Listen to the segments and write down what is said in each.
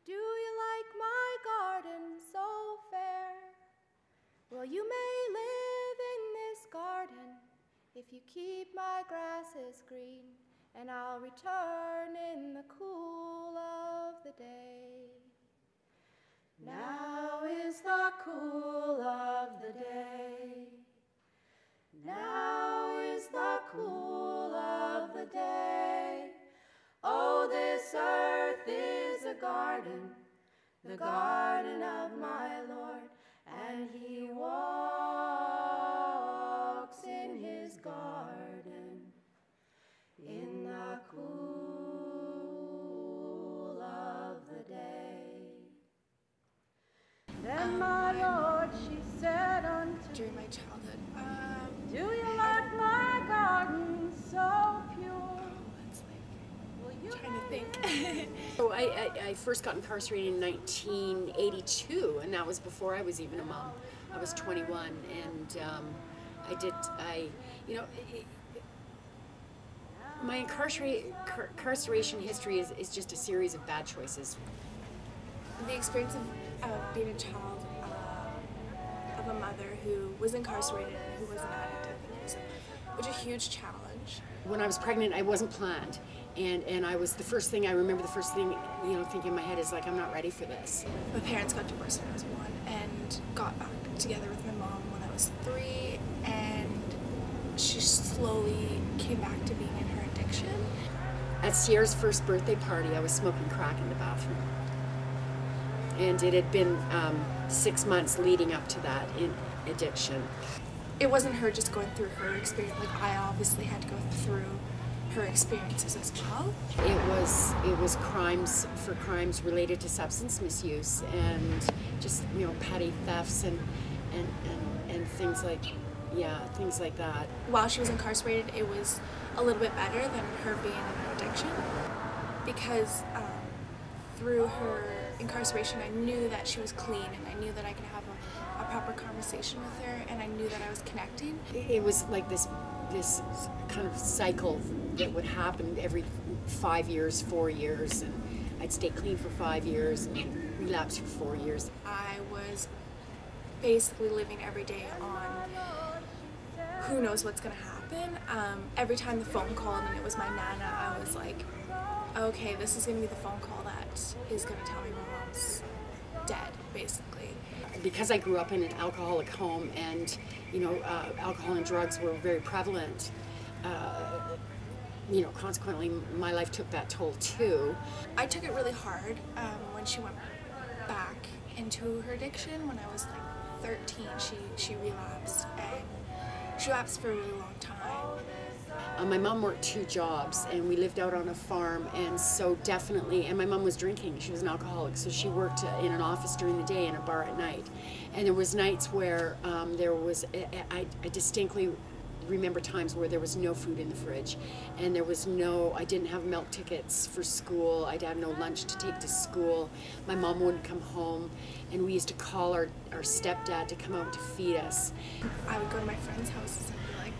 Do you like my garden so fair? Well, you may live in this garden if you keep my grasses green, and I'll return in the cool of the day. Now is the cool of the day. Now is the cool of the day. Oh, this earth is a garden, the garden of my Lord, and he walks in his garden in the cool of the day. Then my Lord, she said unto me, during my childhood, do you like my garden so pure? Trying to think. So I first got incarcerated in 1982, and that was before I was even a mom. I was 21, and my incarceration history is just a series of bad choices. The experience of being a child of a mother who was incarcerated and who was an addict, I think was a huge challenge. When I was pregnant, I wasn't planned. And I was, the first thing thinking in my head is like, I'm not ready for this. My parents got divorced when I was 1 and got back together with my mom when I was 3, and she slowly came back to being in her addiction. At Sierra's first birthday party, I was smoking crack in the bathroom. And it had been 6 months leading up to that addiction. It wasn't her just going through her experience, like I obviously had to go through her experiences as well. It was crimes related to substance misuse and just petty thefts and things like that. While she was incarcerated, it was a little bit better than her being in an addiction, because through her incarceration I knew that she was clean, and I knew that I could have a proper conversation with her, and I knew that I was connecting. It was like this kind of cycle that would happen every 5 years, 4 years, and I'd stay clean for 5 years and relapse for 4 years. I was basically living every day on who knows what's going to happen. Every time the phone called and it was my nana, I was like, okay, this is going to be the phone call that is going to tell me my mom's dead, basically. Because I grew up in an alcoholic home, and alcohol and drugs were very prevalent, consequently my life took that toll too. I took it really hard when she went back into her addiction. When I was like 13, she relapsed, and she relapsed for a really long time. My mom worked 2 jobs, and we lived out on a farm, and so definitely, and my mom was drinking. She was an alcoholic, so she worked in an office during the day and a bar at night. And there was nights where I distinctly remember times where there was no food in the fridge, and I didn't have milk tickets for school. I'd have no lunch to take to school. My mom wouldn't come home, and we used to call our stepdad to come out to feed us. I would go to my friends' houses and be like,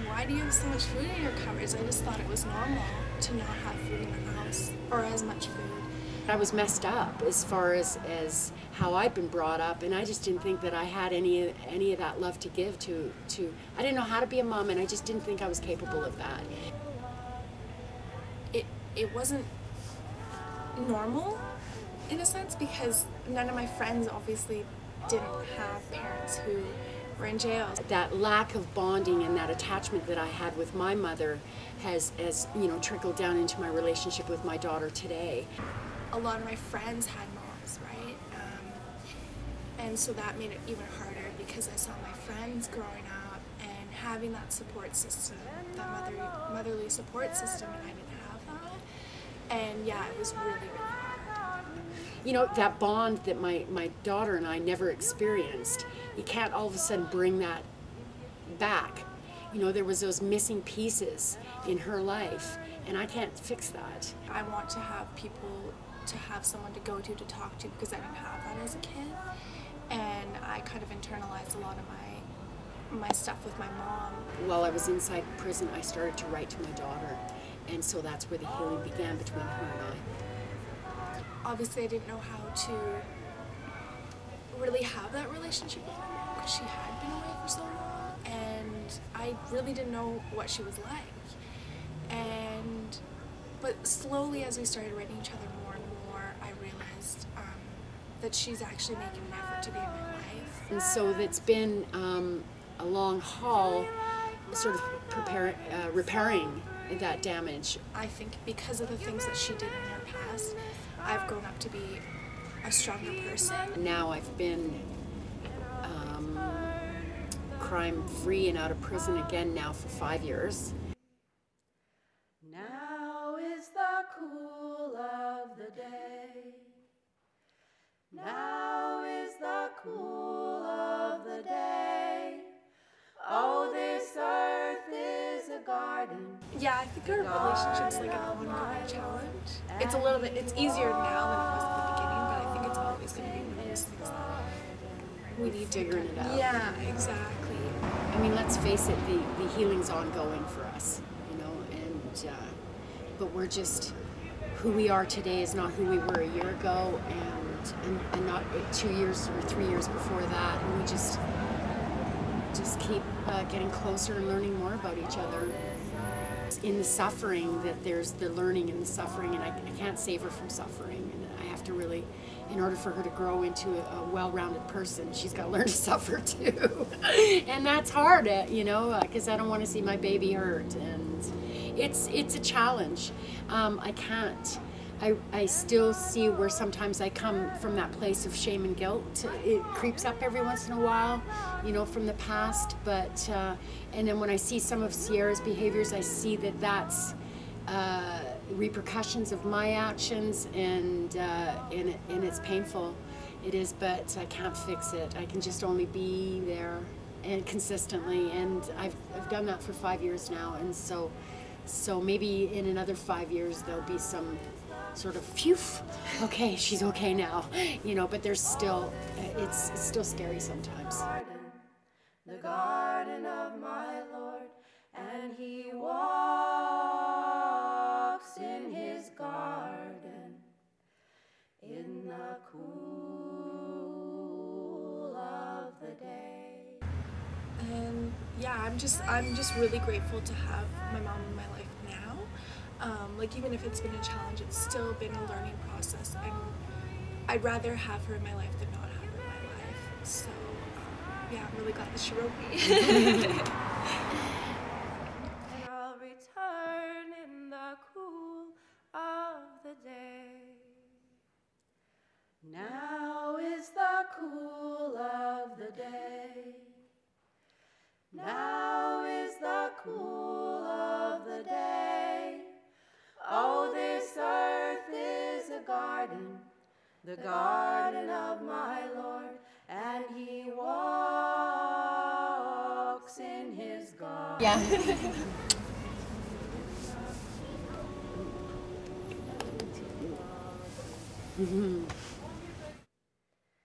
why do you have so much food in your cupboards? I just thought it was normal to not have food in the house, or as much food. I was messed up as far as how I'd been brought up, and I just didn't think that I had any of that love to give to. I didn't know how to be a mom, and I just didn't think I was capable of that. It wasn't normal in a sense, because none of my friends obviously didn't have parents who were in jail. That lack of bonding and that attachment that I had with my mother has trickled down into my relationship with my daughter today. A lot of my friends had moms, right? And so that made it even harder, because I saw my friends growing up and having that support system, that motherly support system, and I didn't have that. And yeah, it was really, really hard. That bond that my daughter and I never experienced, you can't all of a sudden bring that back. There was those missing pieces in her life, and I can't fix that. I want to have people, to have someone to go to talk to, because I didn't have that as a kid, and I kind of internalized a lot of my stuff with my mom. While I was inside prison, I started to write to my daughter, and so that's where the healing began between her and I. obviously I didn't know how to really have that relationship with my mom because she had been away for so long, and I really didn't know what she was like. But slowly, as we started writing each other more and more, I realized that she's actually making an effort to be in my life. And so it's been a long haul, sort of repairing that damage. I think because of the things that she did in her past, I've grown up to be a stronger person. Now I've been crime-free and out of prison again now for 5 years. Now is the cool of the day. Now is the cool of the day. Oh, this earth is a garden. Yeah, I think our relationship's like an ongoing challenge. It's easier now than it was at the beginning, but I think it's always going to be one of those things that we need to figuring it out. Yeah, exactly. I mean, let's face it, the healing's ongoing for us, you know, and but we're just, who we are today is not who we were a year ago, and not 2 years or 3 years before that, and we just keep getting closer and learning more about each other. In the suffering, that there's the learning in the suffering, and I can't save her from suffering, and I have to really, in order for her to grow into a well-rounded person, she's got to learn to suffer too. And that's hard, you know, because I don't want to see my baby hurt, and it's a challenge. I still see where sometimes I come from that place of shame and guilt. It creeps up every once in a while, you know, from the past. But and then when I see some of Sierra's behaviors, I see that that's repercussions of my actions, and it's painful. It is, but I can't fix it. I can just only be there and consistently, and I've done that for 5 years now, and so maybe in another 5 years there'll be some sort of phew, okay, she's okay now, you know, but there's still, it's still scary sometimes. The garden of my Lord, and he walks in his garden in the cool of the day. And yeah, I'm just really grateful to have my mom in my life now. Like, even if it's been a challenge, it's still been a learning process, and I'd rather have her in my life than not have her in my life. So yeah, I'm really glad that she wrote me. And I'll return in the cool of the day. Now is the cool of the day. Now is the cool of the day. Oh, this earth is a garden, the garden of my Lord, and he walks in his garden. Yeah. Mm-hmm.